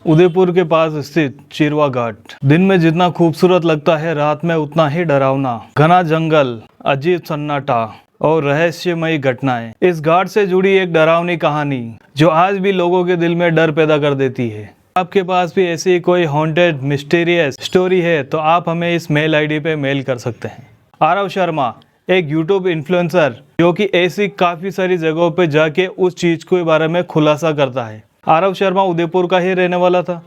उदयपुर के पास स्थित चिरवा घाट दिन में जितना खूबसूरत लगता है, रात में उतना ही डरावना। घना जंगल, अजीब सन्नाटा और रहस्यमयी घटनाएं। इस घाट से जुड़ी एक डरावनी कहानी जो आज भी लोगों के दिल में डर पैदा कर देती है। आपके पास भी ऐसी कोई हॉन्टेड मिस्टीरियस स्टोरी है तो आप हमें इस मेल आईडी पे मेल कर सकते हैं। आरव शर्मा एक यूट्यूब इन्फ्लुएंसर जो कि ऐसी काफ़ी सारी जगहों पे जाके उस चीज़ के बारे में खुलासा करता है। आरव शर्मा उदयपुर का ही रहने वाला था।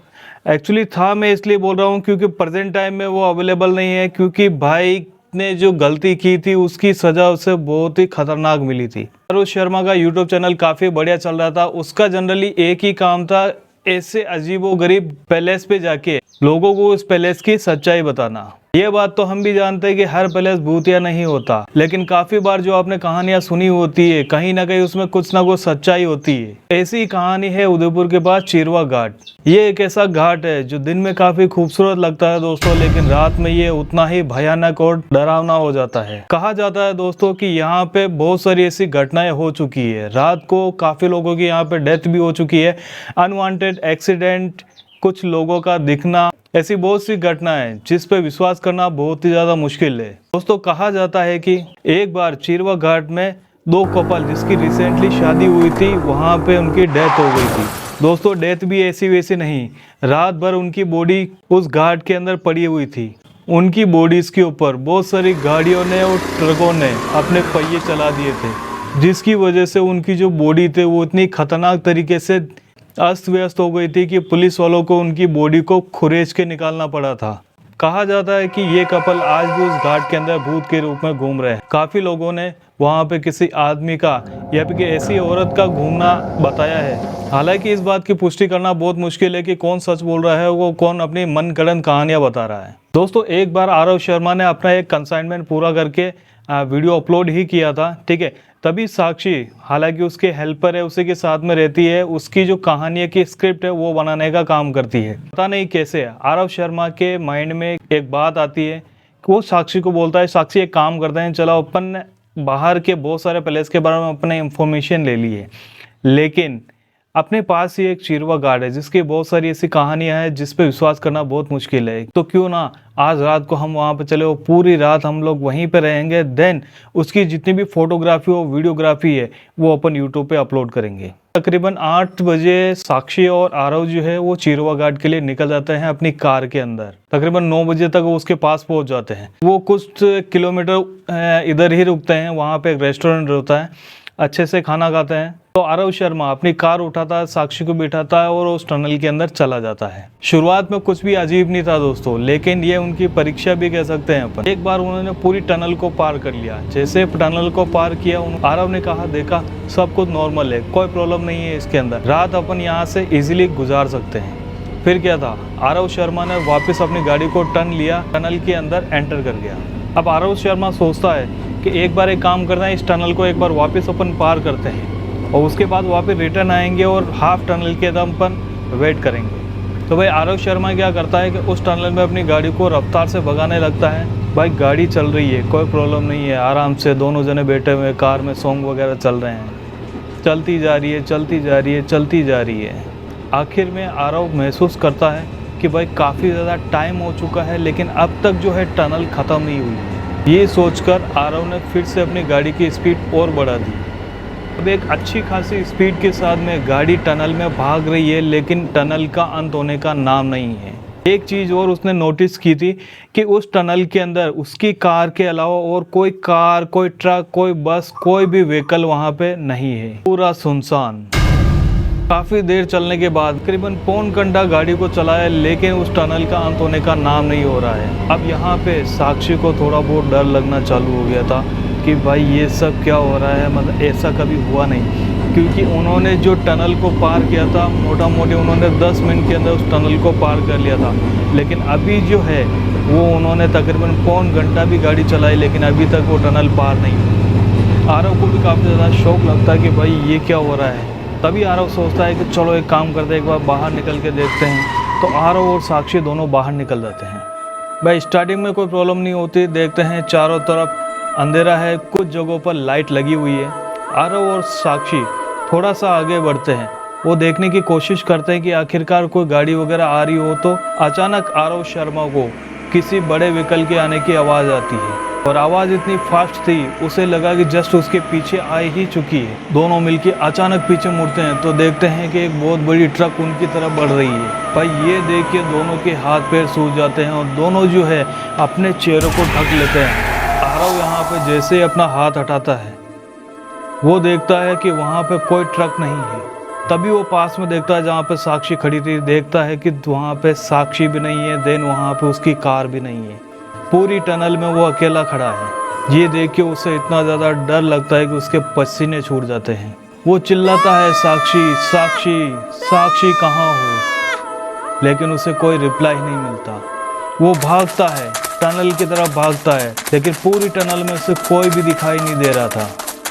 एक्चुअली था, मैं इसलिए बोल रहा हूँ क्योंकि प्रेजेंट टाइम में वो अवेलेबल नहीं है, क्योंकि भाई ने जो गलती की थी उसकी सज़ा उसे बहुत ही खतरनाक मिली थी। आरव शर्मा का यूट्यूब चैनल काफ़ी बढ़िया चल रहा था। उसका जनरली एक ही काम था, ऐसे अजीबोगरीब पैलेस पे जाके लोगों को उस पैलेस की सच्चाई बताना। ये बात तो हम भी जानते हैं कि हर पैलेस भूतिया नहीं होता, लेकिन काफी बार जो आपने कहानियां सुनी होती है कहीं ना कहीं उसमें कुछ ना कुछ सच्चाई होती है। ऐसी कहानी है उदयपुर के पास चिरवा घाट। ये एक ऐसा घाट है जो दिन में काफी खूबसूरत लगता है दोस्तों, लेकिन रात में ये उतना ही भयानक और डरावना हो जाता है। कहा जाता है दोस्तों कि यहाँ पे बहुत सारी ऐसी घटनाएं हो चुकी है। रात को काफी लोगों की यहाँ पे डेथ भी हो चुकी है। अनवांटेड एक्सीडेंट, कुछ लोगों का दिखना, ऐसी बहुत सी घटनाएं जिस पे विश्वास करना बहुत ही ज़्यादा मुश्किल है। दोस्तों कहा जाता है कि एक बार चिरवा घाट में दो कपल जिसकी रिसेंटली शादी हुई थी, वहाँ पे उनकी डेथ हो गई थी। दोस्तों डेथ भी ऐसी वैसी नहीं, रात भर उनकी बॉडी उस घाट के अंदर पड़ी हुई थी। उनकी बॉडीज़ के ऊपर बहुत सारी गाड़ियों ने और ट्रकों ने अपने पहिए चला दिए थे, जिसकी वजह से उनकी जो बॉडी थे वो इतनी खतरनाक तरीके से अस्त व्यस्त हो गई थी कि पुलिस वालों को उनकी बॉडी को खुरेच के निकालना पड़ा था। कहा जाता है कि ये कपल आज भी उस घाट के अंदर भूत के रूप में घूम रहे हैं। काफ़ी लोगों ने वहाँ पे किसी आदमी का या फिर ऐसी औरत का घूमना बताया है। हालांकि इस बात की पुष्टि करना बहुत मुश्किल है कि कौन सच बोल रहा है, वो कौन अपनी मनगढ़ंत कहानियाँ बता रहा है। दोस्तों एक बार आरव शर्मा ने अपना एक कंसाइनमेंट पूरा करके वीडियो अपलोड ही किया था, ठीक है। तभी साक्षी, हालांकि उसके हेल्पर है, उसी के साथ में रहती है, उसकी जो कहानी की स्क्रिप्ट है वो बनाने का काम करती है। पता नहीं कैसे आरव शर्मा के माइंड में एक बात आती है कि वो साक्षी को बोलता है, साक्षी एक काम करते हैं, चलो अपन बाहर के बहुत सारे पैलेस के बारे में अपने इंफॉर्मेशन ले लिए, लेकिन अपने पास ही एक चिरवा घाट है जिसकी बहुत सारी ऐसी कहानियां हैं जिस पे विश्वास करना बहुत मुश्किल है। तो क्यों ना आज रात को हम वहाँ पे चले और पूरी रात हम लोग वहीं पे रहेंगे। देन उसकी जितनी भी फोटोग्राफी और वीडियोग्राफी है वो अपन यूट्यूब पे अपलोड करेंगे। तकरीबन 8 बजे साक्षी और आरव जो है वो चिरवा घाट के लिए निकल जाते हैं अपनी कार के अंदर। तकरीबन 9 बजे तक वो उसके पास पहुँच जाते हैं। वो कुछ किलोमीटर इधर ही रुकते हैं, वहाँ पे एक रेस्टोरेंट होता है, अच्छे से खाना खाते हैं। तो आरव शर्मा अपनी कार उठाता है, साक्षी को बिठाता है और उस टनल के अंदर चला जाता है। शुरुआत में कुछ भी अजीब नहीं था दोस्तों, लेकिन ये उनकी परीक्षा भी कह सकते हैं अपन। एक बार उन्होंने पूरी टनल को पार कर लिया। जैसे टनल को पार किया, आरव ने कहा, देखा सब कुछ नॉर्मल है, कोई प्रॉब्लम नहीं है इसके अंदर, रात अपन यहाँ से इजीली गुजार सकते हैं। फिर क्या था, आरव शर्मा ने वापस अपनी गाड़ी को टर्न लिया, टनल के अंदर एंटर कर गया। अब आरव शर्मा सोचता है कि एक बार एक काम करना है, इस टनल को एक बार वापस अपन पार करते हैं और उसके बाद वापस रिटर्न आएंगे और हाफ टनल के दम पर वेट करेंगे। तो भाई आरव शर्मा क्या करता है कि उस टनल में अपनी गाड़ी को रफ्तार से भगाने लगता है। भाई गाड़ी चल रही है, कोई प्रॉब्लम नहीं है, आराम से दोनों जने बैठे हुए कार में, सॉन्ग वगैरह चल रहे हैं, चलती जा रही है, चलती जा रही है, चलती जा रही है। आखिर में आरव महसूस करता है कि भाई काफ़ी ज़्यादा टाइम हो चुका है, लेकिन अब तक जो है टनल ख़त्म नहीं हुई। ये सोचकर आरव ने फिर से अपनी गाड़ी की स्पीड और बढ़ा दी। अब एक अच्छी खासी स्पीड के साथ में गाड़ी टनल में भाग रही है, लेकिन टनल का अंत होने का नाम नहीं है। एक चीज़ और उसने नोटिस की थी कि उस टनल के अंदर उसकी कार के अलावा और कोई कार, कोई ट्रक, कोई बस, कोई भी व्हीकल वहाँ पे नहीं है, पूरा सुनसान। काफ़ी देर चलने के बाद तकरीबन पौन घंटा गाड़ी को चलाया, लेकिन उस टनल का अंत होने का नाम नहीं हो रहा है। अब यहाँ पे साक्षी को थोड़ा बहुत डर लगना चालू हो गया था कि भाई ये सब क्या हो रहा है, मतलब ऐसा कभी हुआ नहीं, क्योंकि उन्होंने जो टनल को पार किया था मोटा मोटी उन्होंने 10 मिनट के अंदर उस टनल को पार कर लिया था, लेकिन अभी जो है वो उन्होंने तकरीबन पौन घंटा भी गाड़ी चलाई, लेकिन अभी तक वो टनल पार नहीं हुई। आरव को भी काफ़ी ज़्यादा शौक लगता है कि भाई ये क्या हो रहा है। तभी आरव सोचता है कि चलो एक काम करते हैं, एक बार बाहर निकल के देखते हैं। तो आरव और साक्षी दोनों बाहर निकल जाते हैं। भाई स्टार्टिंग में कोई प्रॉब्लम नहीं होती, देखते हैं चारों तरफ अंधेरा है, कुछ जगहों पर लाइट लगी हुई है। आरव और साक्षी थोड़ा सा आगे बढ़ते हैं वो देखने की कोशिश करते हैं कि आखिरकार कोई गाड़ी वगैरह आ रही हो, तो अचानक आरव शर्मा को किसी बड़े व्हीकल के आने की आवाज़ आती है और आवाज़ इतनी फास्ट थी उसे लगा कि जस्ट उसके पीछे आ ही चुकी है। दोनों मिलके अचानक पीछे मुड़ते हैं तो देखते हैं कि एक बहुत बड़ी ट्रक उनकी तरफ बढ़ रही है। भाई ये देख के दोनों के हाथ पैर सूज जाते हैं और दोनों जो है अपने चेहरों को ढक लेते हैं। आरव यहाँ पे जैसे ही अपना हाथ हटाता है वो देखता है कि वहाँ पे कोई ट्रक नहीं है। तभी वो पास में देखता है जहाँ पे साक्षी खड़ी थी, देखता है कि वहाँ पे साक्षी भी नहीं है, देन वहाँ पे उसकी कार भी नहीं है। पूरी टनल में वो अकेला खड़ा है। ये देख के उसे इतना ज़्यादा डर लगता है कि उसके पसीने छूट जाते हैं। वो चिल्लाता है, साक्षी साक्षी साक्षी कहाँ हो, लेकिन उसे कोई रिप्लाई नहीं मिलता। वो भागता है, टनल की तरफ भागता है, लेकिन पूरी टनल में उसे कोई भी दिखाई नहीं दे रहा था।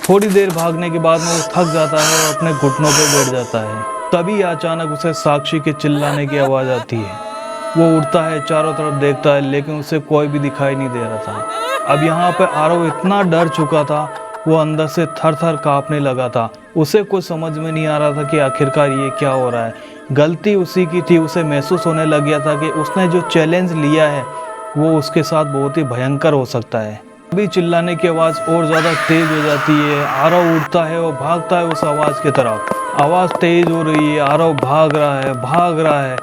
थोड़ी देर भागने के बाद में वो थक जाता है और अपने घुटनों पे बैठ जाता है। तभी अचानक उसे साक्षी के चिल्लाने की आवाज़ आती है। वो उठता है, चारों तरफ देखता है, लेकिन उसे कोई भी दिखाई नहीं दे रहा था। अब यहाँ पे आरव इतना डर चुका था, वो अंदर से थर थर काँपने लगा था। उसे कुछ समझ में नहीं आ रहा था कि आखिरकार ये क्या हो रहा है। गलती उसी की थी, उसे महसूस होने लग गया था कि उसने जो चैलेंज लिया है वो उसके साथ बहुत ही भयंकर हो सकता है। अभी चिल्लाने की आवाज़ और ज़्यादा तेज़ हो जाती है। आरव उठता है और भागता है उस आवाज़ की तरफ। आवाज़ तेज़ हो रही है, आरव भाग रहा है।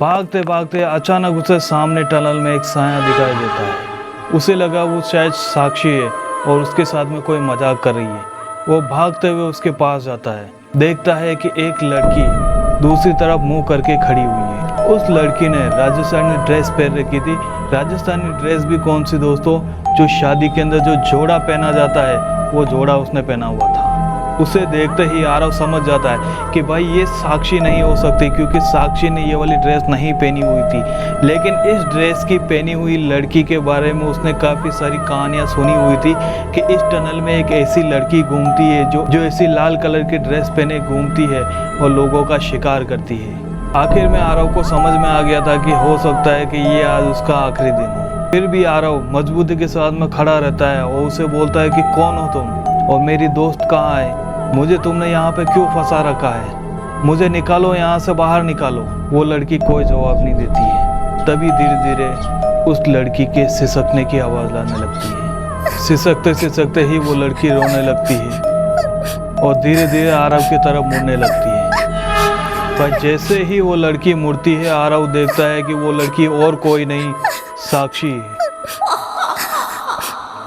भागते भागते अचानक उसे सामने टनल में एक साया दिखाई देता है। उसे लगा वो शायद साक्षी है और उसके साथ में कोई मजाक कर रही है। वो भागते हुए उसके पास जाता है, देखता है कि एक लड़की दूसरी तरफ मुंह करके खड़ी हुई है। उस लड़की ने राजस्थानी ड्रेस पहन रखी थी। राजस्थानी ड्रेस भी कौन सी दोस्तों, जो शादी के अंदर जो जोड़ा पहना जाता है वो जोड़ा उसने पहना हुआ था। उसे देखते ही आरव समझ जाता है कि भाई ये साक्षी नहीं हो सकती, क्योंकि साक्षी ने ये वाली ड्रेस नहीं पहनी हुई थी। लेकिन इस ड्रेस की पहनी हुई लड़की के बारे में उसने काफ़ी सारी कहानियाँ सुनी हुई थी कि इस टनल में एक ऐसी लड़की घूमती है जो ऐसी लाल कलर की ड्रेस पहने घूमती है और लोगों का शिकार करती है। आखिर में आरव को समझ में आ गया था कि हो सकता है कि ये आज उसका आखिरी दिन हो। फिर भी आरव मजबूती के साथ में खड़ा रहता है और उसे बोलता है कि कौन हो तुम और मेरी दोस्त कहाँ है, मुझे तुमने यहाँ पे क्यों फंसा रखा है, मुझे निकालो, यहाँ से बाहर निकालो। वो लड़की कोई जवाब नहीं देती है। तभी धीरे धीरे उस लड़की के सिसकने की आवाज़ आने लगती है। सिसकते सिसकते ही वो लड़की रोने लगती है और धीरे धीरे आरव की तरफ मुड़ने लगती है। पर जैसे ही वो लड़की मुड़ती है, आरव देखता है कि वो लड़की और कोई नहीं, साक्षी है।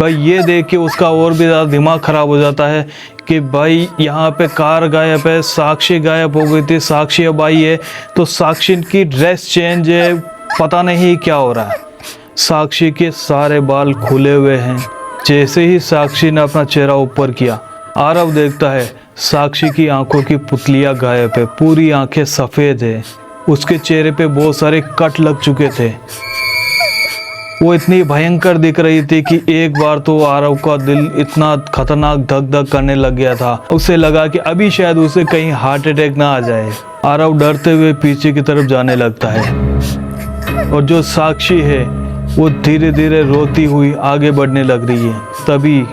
भाई ये देख के उसका और भी ज़्यादा दिमाग खराब हो जाता है कि भाई यहाँ पे कार गायब है, साक्षी गायब हो गई थी, साक्षी अब आई है तो साक्षी की ड्रेस चेंज है, पता नहीं क्या हो रहा है। साक्षी के सारे बाल खुले हुए हैं। जैसे ही साक्षी ने अपना चेहरा ऊपर किया, आरव देखता है साक्षी की आंखों की पुतलियाँ गायब है, पूरी आंखें सफ़ेद है। उसके चेहरे पे बहुत सारे कट लग चुके थे। वो इतनी भयंकर दिख रही थी कि एक बार तो आरव का दिल इतना खतरनाक धक धक करने लग गया था। उसे लगा कि अभी शायद उसे कहीं हार्ट अटैक ना आ जाए। आरव डरते हुए पीछे की तरफ जाने लगता है और जो साक्षी है वो धीरे धीरे रोती हुई आगे बढ़ने लग रही है। तभी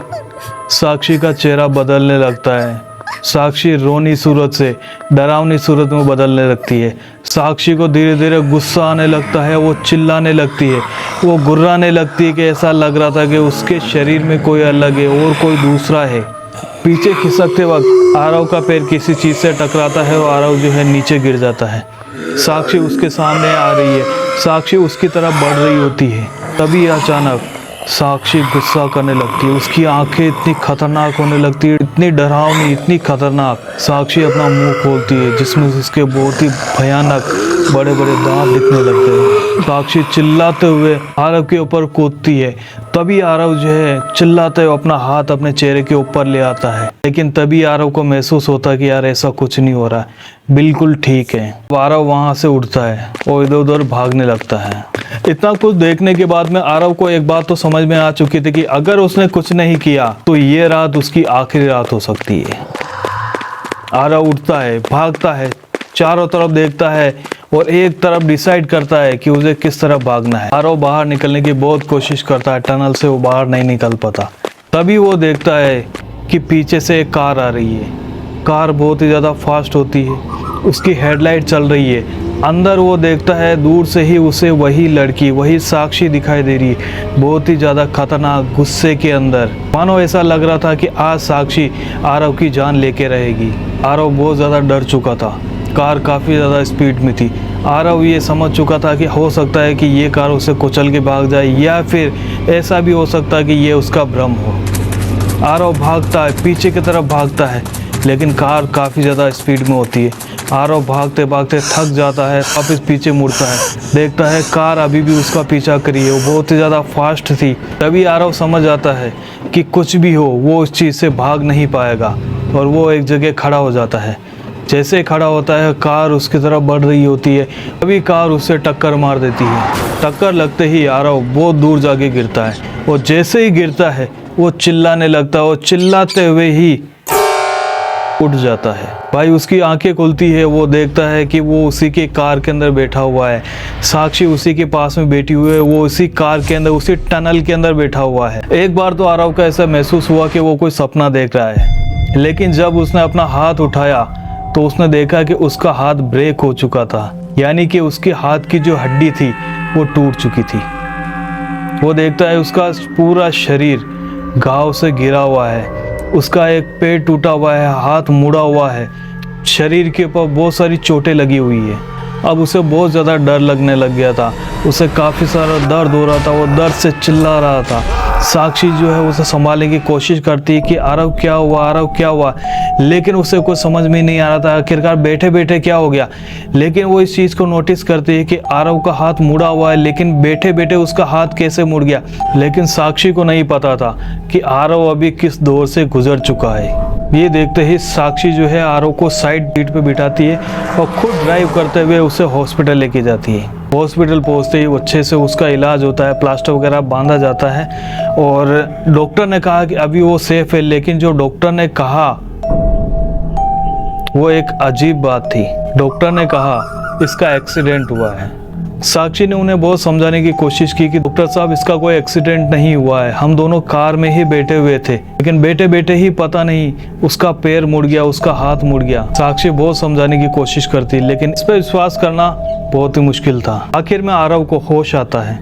साक्षी का चेहरा बदलने लगता है। साक्षी रोनी सूरत से डरावनी सूरत में बदलने लगती है। साक्षी को धीरे धीरे गुस्सा आने लगता है, वो चिल्लाने लगती है, वो गुर्राने लगती है कि ऐसा लग रहा था कि उसके शरीर में कोई अलग है और कोई दूसरा है। पीछे खिसकते वक्त आरव का पैर किसी चीज़ से टकराता है और आरव जो है नीचे गिर जाता है। साक्षी उसके सामने आ रही है, साक्षी उसकी तरफ बढ़ रही होती है। तभी अचानक साक्षी गुस्सा करने लगती है, उसकी आंखें इतनी खतरनाक होने लगती है, इतनी डरावनी, इतनी खतरनाक। साक्षी अपना मुंह खोलती है जिसमें उसके बहुत ही भयानक बड़े बड़े दांत दिखने लगते हैं। साक्षी चिल्लाते हुए आरव के ऊपर कूदती है। तभी आरव जो है चिल्लाते हुए अपना हाथ अपने चेहरे के ऊपर ले आता है, लेकिन तभी आरव को महसूस होता है कि यार ऐसा कुछ नहीं हो रहा है, बिल्कुल ठीक है। आरव वहाँ से उठता है और इधर उधर भागने लगता है। इतना कुछ देखने के बाद में आरव को एक बात तो समझ में आ चुकी थी कि अगर उसने कुछ नहीं किया तो ये रात उसकी आखिरी रात हो सकती है। आरव उठता है, भागता है, चारों तरफ देखता है और एक तरफ डिसाइड करता है कि उसे किस तरफ भागना है। आरव बाहर निकलने की बहुत कोशिश करता है, टनल से वो बाहर नहीं निकल पाता। तभी वो देखता है कि पीछे से एक कार आ रही है। कार बहुत ही ज़्यादा फास्ट होती है उसकी हेडलाइट चल रही है। अंदर वो देखता है दूर से ही उसे वही लड़की, वही साक्षी दिखाई दे रही है, बहुत ही ज़्यादा खतरनाक गुस्से के अंदर। मानो ऐसा लग रहा था कि आज साक्षी आरव की जान लेके रहेगी। आरव बहुत ज़्यादा डर चुका था। कार काफ़ी ज़्यादा स्पीड में थी। आरव ये समझ चुका था कि हो सकता है कि ये कार उसे कुचल के भाग जाए, या फिर ऐसा भी हो सकता है कि ये उसका भ्रम हो। आरव भागता है, पीछे की तरफ भागता है, लेकिन कार काफ़ी ज़्यादा स्पीड में होती है। आरव भागते भागते थक जाता है, वापस पीछे मुड़ता है, देखता है कार अभी भी उसका पीछा करी है। वो बहुत ही ज़्यादा फास्ट थी। तभी आरव समझ आता है कि कुछ भी हो वो उस चीज़ से भाग नहीं पाएगा, और वो एक जगह खड़ा हो जाता है। जैसे खड़ा होता है, कार उसकी तरफ बढ़ रही होती है। अभी कार उससे टक्कर मार देती है। टक्कर लगते ही आरव बहुत दूर जाके गिरता है, और जैसे ही गिरता है वो चिल्लाने लगता है, और चिल्लाते हुए ही उठ जाता है। भाई उसकी आंखें खुलती है, वो देखता है कि वो उसी के कार के अंदर बैठा हुआ है। साक्षी उसी के पास में बैठी हुई है, वो उसी कार के अंदर, उसी टनल के अंदर बैठा हुआ है। एक बार तो आरव का ऐसा महसूस हुआ कि वो कोई सपना देख रहा है, लेकिन जब उसने अपना हाथ उठाया तो उसने देखा कि उसका हाथ ब्रेक हो चुका था, यानी कि उसके हाथ की जो हड्डी थी वो टूट चुकी थी। वो देखता है उसका पूरा शरीर घाव से घिरा हुआ है, उसका एक पैर टूटा हुआ है, हाथ मुड़ा हुआ है, शरीर के ऊपर बहुत सारी चोटें लगी हुई है। अब उसे बहुत ज़्यादा डर लगने लग गया था, उसे काफ़ी सारा दर्द हो रहा था, वो दर्द से चिल्ला रहा था। साक्षी जो है उसे संभालने की कोशिश करती है कि आरव क्या हुआ, आरव क्या हुआ, लेकिन उसे कुछ समझ में नहीं आ रहा था आखिरकार बैठे बैठे क्या हो गया। लेकिन वो इस चीज़ को नोटिस करती है कि आरव का हाथ मुड़ा हुआ है, लेकिन बैठे बैठे उसका हाथ कैसे मुड़ गया। लेकिन साक्षी को नहीं पता था कि आरव अभी किस दौर से गुजर चुका है। ये देखते ही साक्षी जो है आरव को साइड सीट पे बिठाती है और खुद ड्राइव करते हुए उसे हॉस्पिटल लेके जाती है। हॉस्पिटल पहुंचते ही अच्छे से उसका इलाज होता है, प्लास्टर वगैरह बांधा जाता है, और डॉक्टर ने कहा कि अभी वो सेफ है। लेकिन जो डॉक्टर ने कहा वो एक अजीब बात थी। डॉक्टर ने कहा इसका एक्सीडेंट हुआ है। साक्षी ने उन्हें बहुत समझाने की कोशिश की कि डॉक्टर साहब इसका कोई एक्सीडेंट नहीं हुआ है, हम दोनों कार में ही बैठे हुए थे, लेकिन बैठे बैठे ही पता नहीं उसका पैर मुड़ गया, उसका हाथ मुड़ गया। साक्षी बहुत समझाने की कोशिश करती, लेकिन इस पर विश्वास करना बहुत ही मुश्किल था। आखिर में आरव को होश आता है।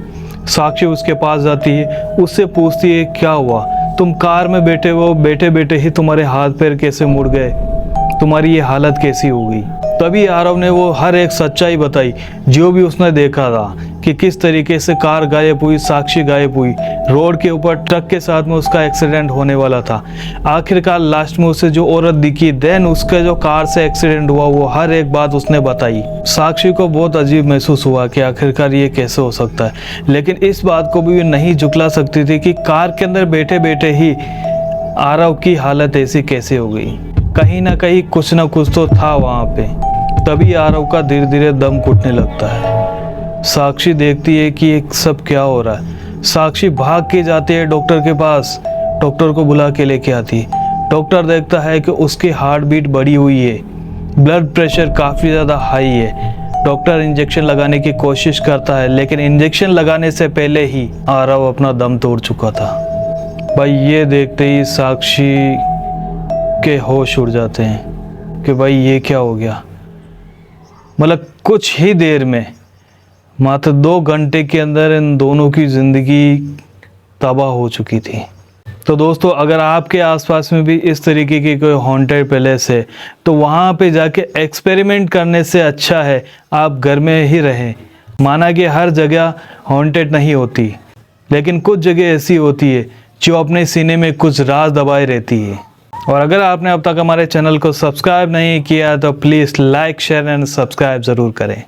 साक्षी उसके पास जाती है, उससे पूछती है क्या हुआ, तुम कार में बैठे हो, बैठे बैठे ही तुम्हारे हाथ पैर कैसे मुड़ गए, तुम्हारी ये हालत कैसी हो गई। तभी आरव ने वो हर एक सच्चाई बताई जो भी उसने देखा था, कि किस तरीके से कार गायब हुई, साक्षी गायब हुई, रोड के ऊपर ट्रक के साथ में उसका एक्सीडेंट होने वाला था। आखिरकार लास्ट में उसे जो औरत दिखी, देन उसका जो कार से एक्सीडेंट हुआ, वो हर एक बात उसने बताई। साक्षी को बहुत अजीब महसूस हुआ कि आखिरकार ये कैसे हो सकता है, लेकिन इस बात को भी नहीं झुकला सकती थी कि कार के अंदर बैठे बैठे ही आरव की हालत ऐसी कैसे हो गई। कहीं ना कहीं कुछ ना कुछ तो था वहाँ पे। तभी आरव का धीरे धीरे दम घुटने लगता है। साक्षी देखती है कि ये सब क्या हो रहा है। साक्षी भाग के जाती है डॉक्टर के पास, डॉक्टर को बुला के लेके आती है। डॉक्टर देखता है कि उसकी हार्ट बीट बढ़ी हुई है, ब्लड प्रेशर काफ़ी ज़्यादा हाई है। डॉक्टर इंजेक्शन लगाने की कोशिश करता है, लेकिन इंजेक्शन लगाने से पहले ही आरव अपना दम तोड़ चुका था। भाई ये देखते ही साक्षी के होश उड़ जाते हैं कि भाई ये क्या हो गया। मतलब कुछ ही देर में, मात्र 2 घंटे के अंदर इन दोनों की ज़िंदगी तबाह हो चुकी थी। तो दोस्तों, अगर आपके आसपास में भी इस तरीके की कोई हॉन्टेड पैलेस है, तो वहाँ पे जाके एक्सपेरिमेंट करने से अच्छा है आप घर में ही रहें। माना कि हर जगह हॉन्टेड नहीं होती, लेकिन कुछ जगह ऐसी होती है जो अपने सीने में कुछ राज दबाए रहती है। और अगर आपने अब तक हमारे चैनल को सब्सक्राइब नहीं किया तो please like, share and subscribe ज़रूर करें।